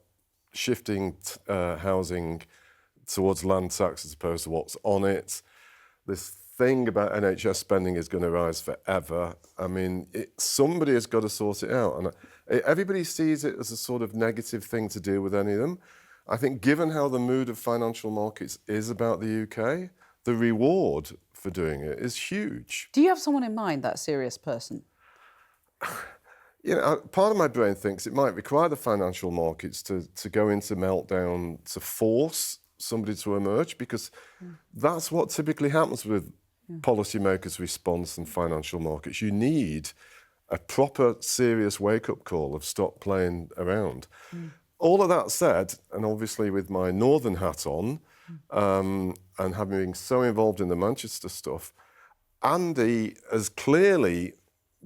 shifting housing towards land tax as opposed to what's on it. This thing about NHS spending is going to rise forever. I mean, somebody has got to sort it out. And everybody sees it as a sort of negative thing to deal with any of them. I think given how the mood of financial markets is about the UK, the reward for doing it is huge. Do you have someone in mind, that serious person? Part of my brain thinks it might require the financial markets to go into meltdown to force somebody to emerge, because that's what typically happens with policymakers' response in financial markets. You need a proper, serious wake-up call of stop playing around. All of that said, and obviously with my northern hat on, and having been so involved in the Manchester stuff, Andy has clearly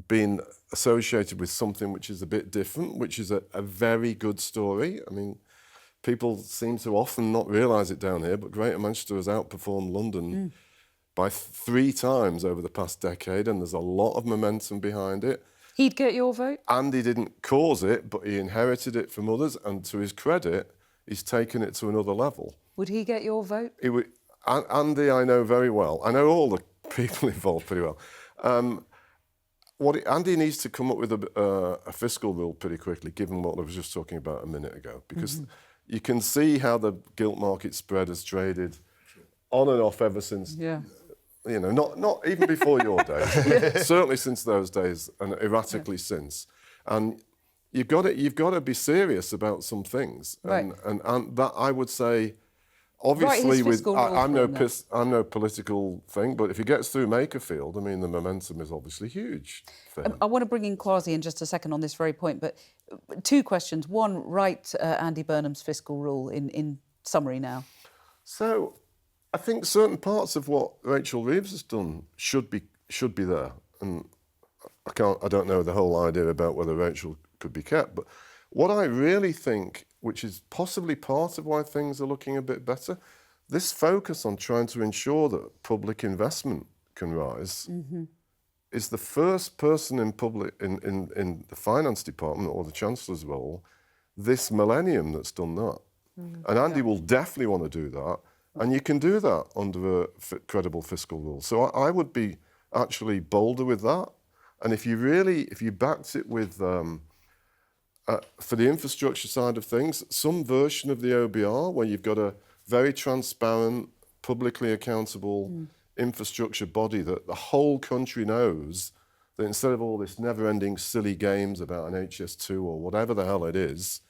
been associated with something which is a bit different, which is a very good story. I mean, people seem to often not realise it down here, but Greater Manchester has outperformed London by 3 times over the past decade, and there's a lot of momentum behind it. He'd get your vote? Andy didn't cause it, but he inherited it from others, and to his credit, he's taken it to another level. Would he get your vote? Andy, I know very well. I know all the people involved pretty well. Andy needs to come up with a fiscal rule pretty quickly, given what I was just talking about a minute ago, because you can see how the gilt market spread has traded on and off ever since. Yeah. Not even before your days, certainly since those days, and erratically since. And you've got to be serious about some things, and that I would say, obviously, I'm no political thing, but if he gets through Makerfield, I mean, the momentum is obviously huge. I want to bring in Kwasi in just a second on this very point, but 2 questions. One, write Andy Burnham's fiscal rule in summary now. So, I think certain parts of what Rachel Reeves has done should be there, and I don't know the whole idea about whether Rachel could be kept, but what I really think, which is possibly part of why things are looking a bit better, this focus on trying to ensure that public investment can rise is the first person in the finance department or the Chancellor's role this millennium that's done that. And Andy will definitely want to do that. And you can do that under a credible fiscal rule. So I would be actually bolder with that. And if you backed it with, for the infrastructure side of things, some version of the OBR where you've got a very transparent, publicly accountable infrastructure body that the whole country knows that instead of all this never-ending silly games about an HS2 or whatever the hell it is,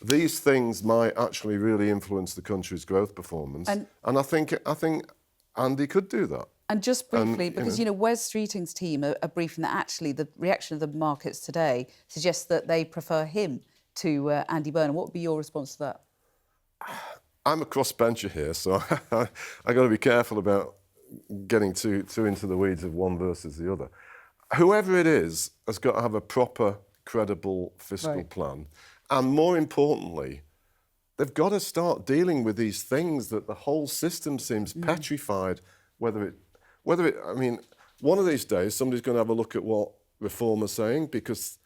these things might actually really influence the country's growth performance. And I think Andy could do that. And just briefly, because, Wes Streeting's team are briefing that actually the reaction of the markets today suggests that they prefer him to Andy Burnham. What would be your response to that? I'm a crossbencher here, so I got to be careful about getting too into the weeds of one versus the other. Whoever it is has got to have a proper, credible fiscal plan. And more importantly, they've got to start dealing with these things that the whole system seems petrified, whether it, I mean, one of these days, somebody's going to have a look at what Reform are saying, because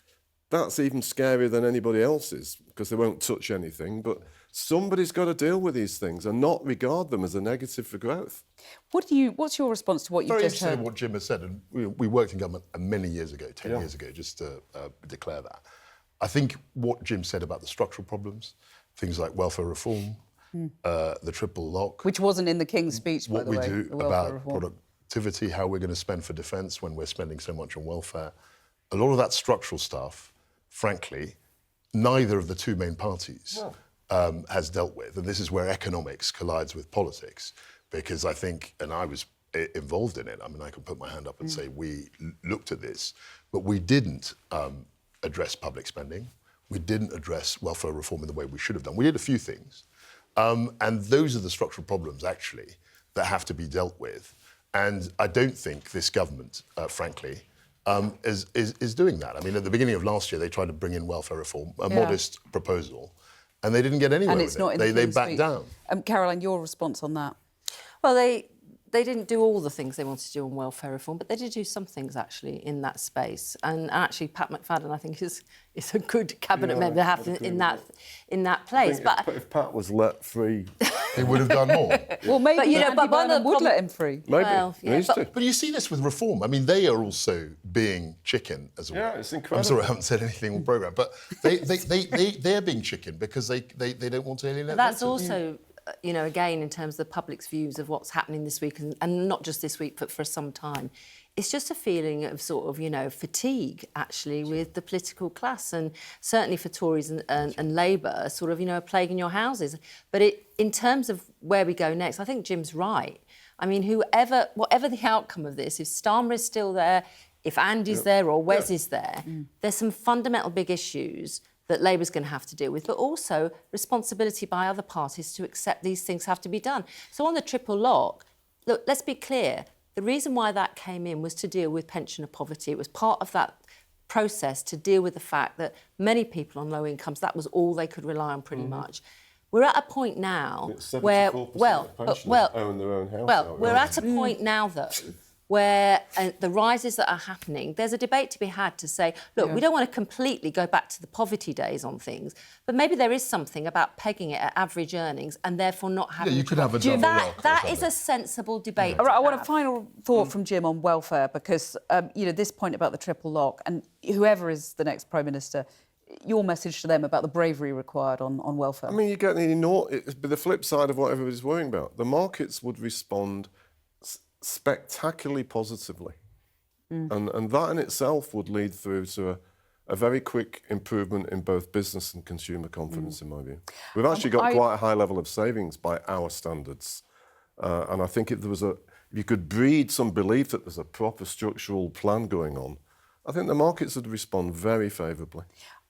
that's even scarier than anybody else's because they won't touch anything. But somebody's got to deal with these things and not regard them as a negative for growth. What's your response to what you've just heard? Very interesting in what Jim has said, and we worked in government many years ago, 10 years ago, just to declare that. I think what Jim said about the structural problems, things like welfare reform, the triple lock. Which wasn't in the King's speech, by what the way. we do about productivity, how we're going to spend for defence when we're spending so much on welfare. A lot of that structural stuff, frankly, neither of the two main parties has dealt with. And this is where economics collides with politics, because I think, and I was involved in it, I mean, I can put my hand up and say we looked at this, but we didn't address public spending. We didn't address welfare reform in the way we should have done. We did a few things. And those are the structural problems, actually, that have to be dealt with. And I don't think this government, frankly, is doing that. I mean, at the beginning of last year, they tried to bring in welfare reform, a modest proposal, and they didn't get anywhere with it. They backed down. Caroline, your response on that? Well, they didn't do all the things they wanted to do on welfare reform, but they did do some things, actually, in that space. And actually, Pat McFadden, I think, is a good cabinet member to have in that place. But if Pat was let free, he would have done more. Well, maybe Andy Burnham would let him free. Maybe. Well, but you see this with reform. I mean, they are also being chicken as well. Yeah, it's incredible. I'm sorry I haven't said anything on programme, but they're being chicken because they don't want to alienate. That's also... you know, again, in terms of the public's views of what's happening this week, and not just this week, but for some time, it's just a feeling of sort of, you know, fatigue, actually, with the political class, and certainly for Tories and Labour, sort of, you know, a plague in your houses. But in terms of where we go next, I think Jim's right. I mean, whatever the outcome of this, if Starmer is still there, if Andy's there or Wes is there, there's some fundamental big issues that Labour's going to have to deal with, but also responsibility by other parties to accept these things have to be done. So on the triple lock, look, let's be clear, the reason why that came in was to deal with pensioner poverty. It was part of that process to deal with the fact that many people on low incomes, that was all they could rely on pretty much. We're at a point now where, own their own house. We're at a point now, though, where the rises that are happening, there's a debate to be had to say, look, we don't want to completely go back to the poverty days on things, but maybe there is something about pegging it at average earnings and therefore not having... you could have a double lock. That is a sensible debate. All right, I want a final thought from Jim on welfare, because, you know, this point about the triple lock, and whoever is the next Prime Minister, your message to them about the bravery required on welfare. I mean, you get the flip side of what everybody's worrying about. The markets would respond spectacularly positively. And that in itself would lead through to a very quick improvement in both business and consumer confidence, in my view. We've actually got quite a high level of savings by our standards. And I think if you could breed some belief that there's a proper structural plan going on, I think the markets would respond very favourably.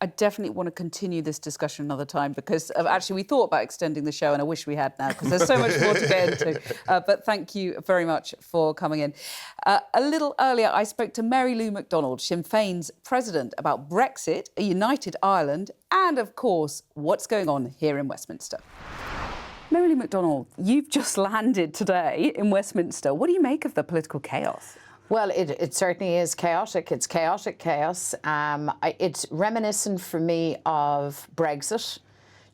I definitely want to continue this discussion another time, because actually we thought about extending the show, and I wish we had now, because there's so much more to get into. But thank you very much for coming in. A little earlier, I spoke to Mary Lou McDonald, Sinn Féin's president, about Brexit, a united Ireland, and, of course, what's going on here in Westminster. Mary Lou McDonald, you've just landed today in Westminster. What do you make of the political chaos? Well, it certainly is chaotic. It's chaotic chaos. It's reminiscent for me of Brexit.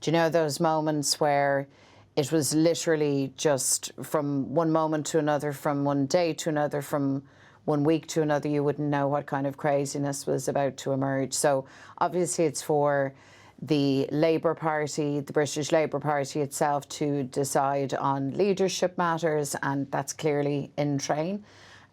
Do you know those moments where it was literally just from one moment to another, from one day to another, from one week to another, you wouldn't know what kind of craziness was about to emerge. So obviously it's for the Labour Party, the British Labour Party itself, to decide on leadership matters, and that's clearly in train.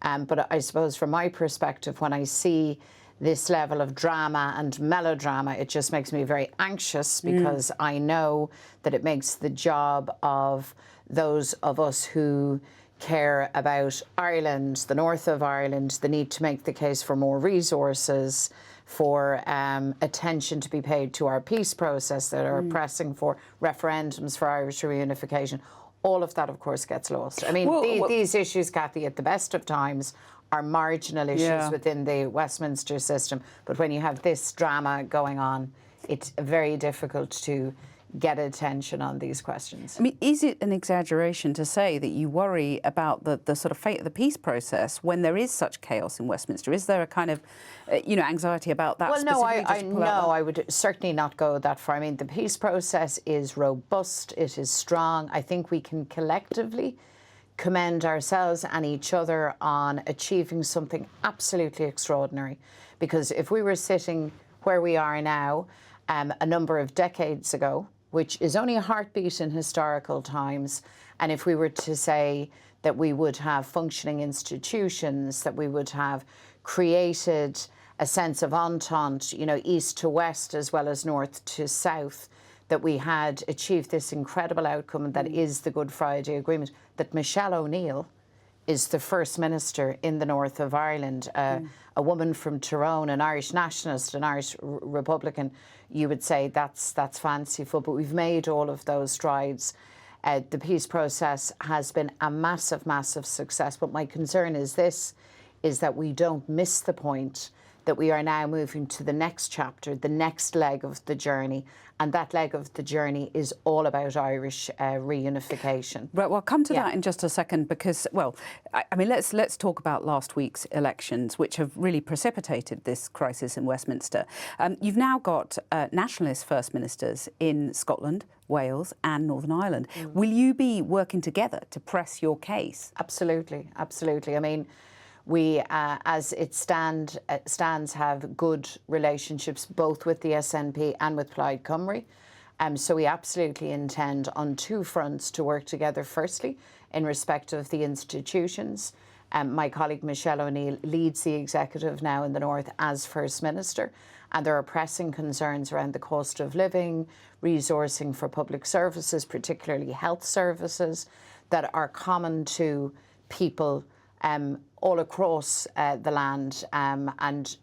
But I suppose from my perspective, when I see this level of drama and melodrama, it just makes me very anxious, because I know that it makes the job of those of us who care about Ireland, the north of Ireland, the need to make the case for more resources, for attention to be paid to our peace process, that are pressing for referendums for Irish reunification. All of that, of course, gets lost. I mean, these issues, Cathy, at the best of times, are marginal issues within the Westminster system. But when you have this drama going on, it's very difficult to get attention on these questions. I mean, is it an exaggeration to say that you worry about the sort of fate of the peace process when there is such chaos in Westminster? Is there a kind of, anxiety about that? Well, no, I I would certainly not go that far. I mean, the peace process is robust, it is strong. I think we can collectively commend ourselves and each other on achieving something absolutely extraordinary. Because if we were sitting where we are now, a number of decades ago, which is only a heartbeat in historical times, and if we were to say that we would have functioning institutions, that we would have created a sense of entente, east to west as well as north to south, that we had achieved this incredible outcome that is the Good Friday Agreement, that Michelle O'Neill is the First Minister in the north of Ireland, a woman from Tyrone, an Irish nationalist, an Irish Republican. You would say that's fanciful, but we've made all of those strides. The peace process has been a massive, massive success, but my concern is that we don't miss the point that we are now moving to the next chapter, the next leg of the journey, and that leg of the journey is all about Irish reunification. Right, well, I'll come to that in just a second because, well, I mean, let's talk about last week's elections, which have really precipitated this crisis in Westminster. You've now got nationalist First Ministers in Scotland, Wales and Northern Ireland. Will you be working together to press your case? Absolutely, absolutely. I mean, we, as it stands, have good relationships both with the SNP and with Plaid Cymru. So we absolutely intend on two fronts to work together. Firstly, in respect of the institutions. My colleague Michelle O'Neill leads the executive now in the North as First Minister. And there are pressing concerns around the cost of living, resourcing for public services, particularly health services, that are common to people all across the land, and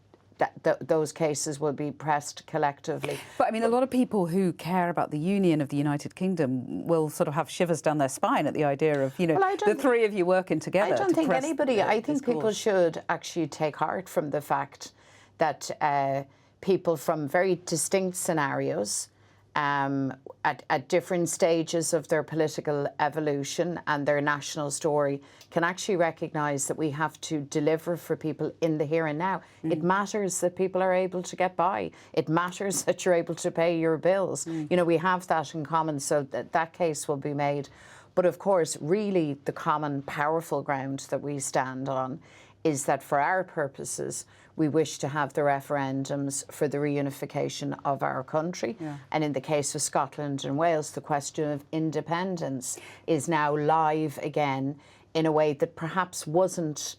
those cases will be pressed collectively. But I mean, a lot of people who care about the union of the United Kingdom will sort of have shivers down their spine at the idea of, the three of you working together. I don't think anybody, I think people should actually take heart from the fact that people from very distinct scenarios, at different stages of their political evolution and their national story, can actually recognise that we have to deliver for people in the here and now. It matters that people are able to get by. It matters that you're able to pay your bills. We have that in common, so that case will be made. But of course, really the common powerful ground that we stand on is that for our purposes, we wish to have the referendums for the reunification of our country. And in the case of Scotland and Wales, the question of independence is now live again in a way that perhaps wasn't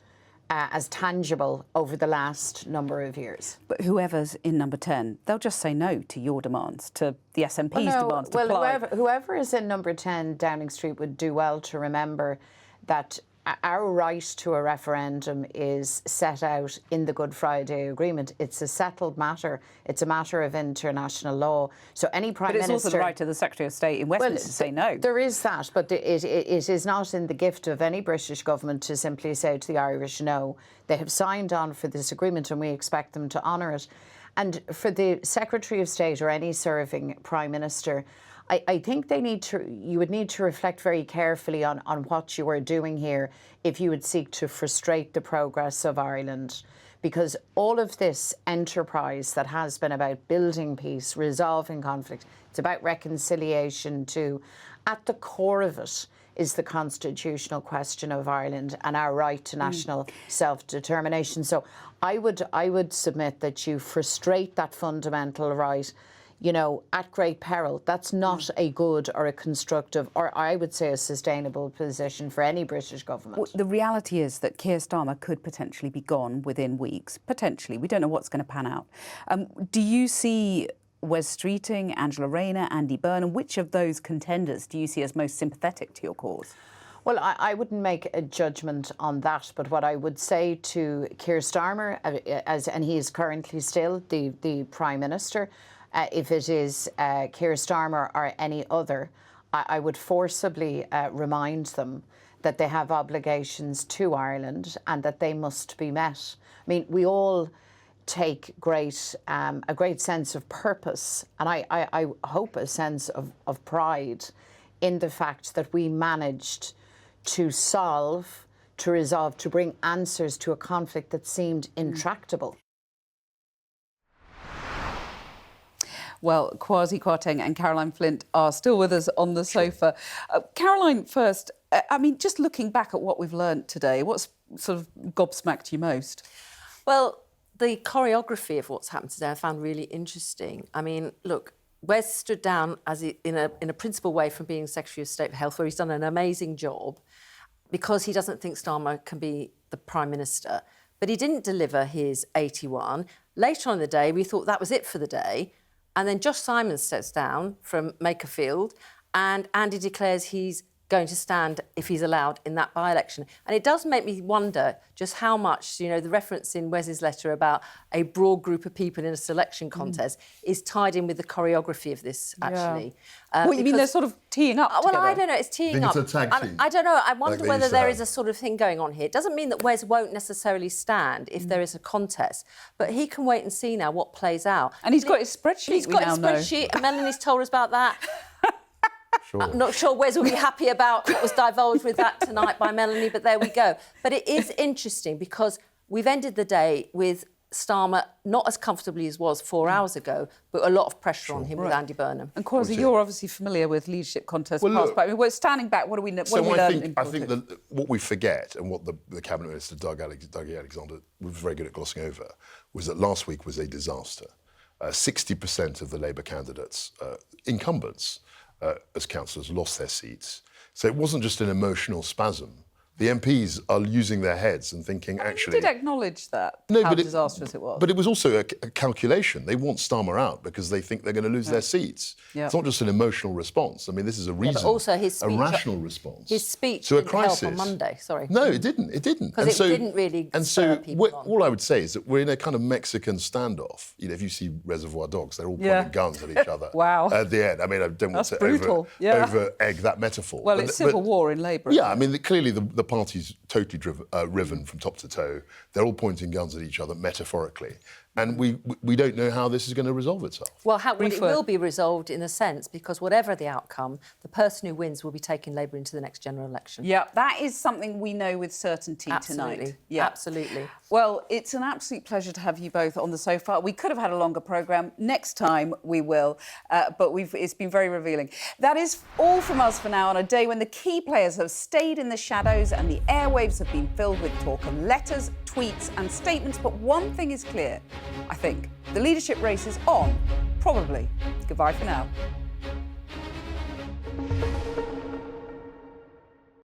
as tangible over the last number of years. But whoever's in number 10, they'll just say no to your demands, to the SNP's demands to Plaid. Whoever is in number 10 Downing Street would do well to remember that our right to a referendum is set out in the Good Friday Agreement. It's a settled matter. It's a matter of international law. So any Prime Minister... But it's also the right of the Secretary of State in Westminster to say no. There is that, but it is not in the gift of any British government to simply say to the Irish no. They have signed on for this agreement and we expect them to honour it. And for the Secretary of State or any serving Prime Minister, I think you would need to reflect very carefully on what you are doing here if you would seek to frustrate the progress of Ireland. Because all of this enterprise that has been about building peace, resolving conflict, it's about reconciliation too. At the core of it is the constitutional question of Ireland and our right to national self-determination. So I would submit that you frustrate that fundamental right, at great peril. That's not a good or a constructive, or I would say a sustainable position for any British government. Well, the reality is that Keir Starmer could potentially be gone within weeks. Potentially. We don't know what's going to pan out. Do you see Wes Streeting, Angela Rayner, Andy Burnham, which of those contenders do you see as most sympathetic to your cause? Well, I wouldn't make a judgment on that, but what I would say to Keir Starmer, and he is currently still the Prime Minister, if it is Keir Starmer or any other, I would forcibly remind them that they have obligations to Ireland and that they must be met. I mean, we all take a great sense of purpose, and I hope a sense of pride in the fact that we managed to solve, to resolve, to bring answers to a conflict that seemed intractable. Well, Kwasi Kwarteng and Caroline Flint are still with us on the sofa. Caroline, first, I mean, just looking back at what we've learnt today, what's sort of gobsmacked you most? Well, the choreography of what's happened today I found really interesting. I mean, look, Wes stood down in a principled way from being Secretary of State for Health, where he's done an amazing job, because he doesn't think Starmer can be the Prime Minister. But he didn't deliver his 81. Later on in the day, we thought that was it for the day. And then Josh Simon steps down from Makerfield, and Andy declares he's going to stand, if he's allowed, in that by-election. And it does make me wonder just how much, you know, the reference in Wes's letter about a broad group of people in a selection contest is tied in with the choreography of this, actually. Yeah. What, you mean they're sort of teeing up together? Well, I don't know, it's teeing up. It's a tag team. I don't know, I wonder Like whether there is a sort of thing going on here. It doesn't mean that Wes won't necessarily stand if there is a contest, but he can wait and see now what plays out. And he's got his spreadsheet, He's got his spreadsheet, and Melanie's told us about that. Sure. I'm not sure Wes will be happy about what was divulged with that tonight by Melanie, but there we go. But it is interesting because we've ended the day with Starmer not as comfortably as was 4 hours ago, but a lot of pressure on him with Andy Burnham. And Kwasi, you're obviously familiar with leadership contests past, but I mean, we're standing back. What do we learn? I think that what we forget, and what the Cabinet Minister Dougie Alexander was very good at glossing over, was that last week was a disaster. 60% of the Labour candidates, incumbents, as councillors, lost their seats. So it wasn't just an emotional spasm. The MPs are using their heads and thinking, actually... You did acknowledge that, how disastrous it was. But it was also a calculation. They want Starmer out because they think they're going to lose their seats. Yep. It's not just an emotional response. I mean, this is a reason, but also his speech, a rational response. His speech to a didn't crisis. help on Monday, sorry. No, it didn't. It didn't. Because it didn't really spur people on. All I would say is that we're in a kind of Mexican standoff. You know, if you see Reservoir Dogs, they're all pointing guns at each other. Wow. At the end. I mean, I don't want to over-egg that metaphor. Well, it's civil war in Labour. Yeah, I mean, clearly the party's totally riven from top to toe. They're all pointing guns at each other, metaphorically. And we don't know how this is going to resolve itself. Well, it will be resolved in a sense, because whatever the outcome, the person who wins will be taking Labour into the next general election. Yeah, that is something we know with certainty tonight. Yeah, absolutely. Well, it's an absolute pleasure to have you both on the sofa. We could have had a longer programme. Next time we will, but it's been very revealing. That is all from us for now on a day when the key players have stayed in the shadows and the airwaves have been filled with talk of letters, tweets and statements. But one thing is clear, I think. The leadership race is on. Probably. Goodbye for now.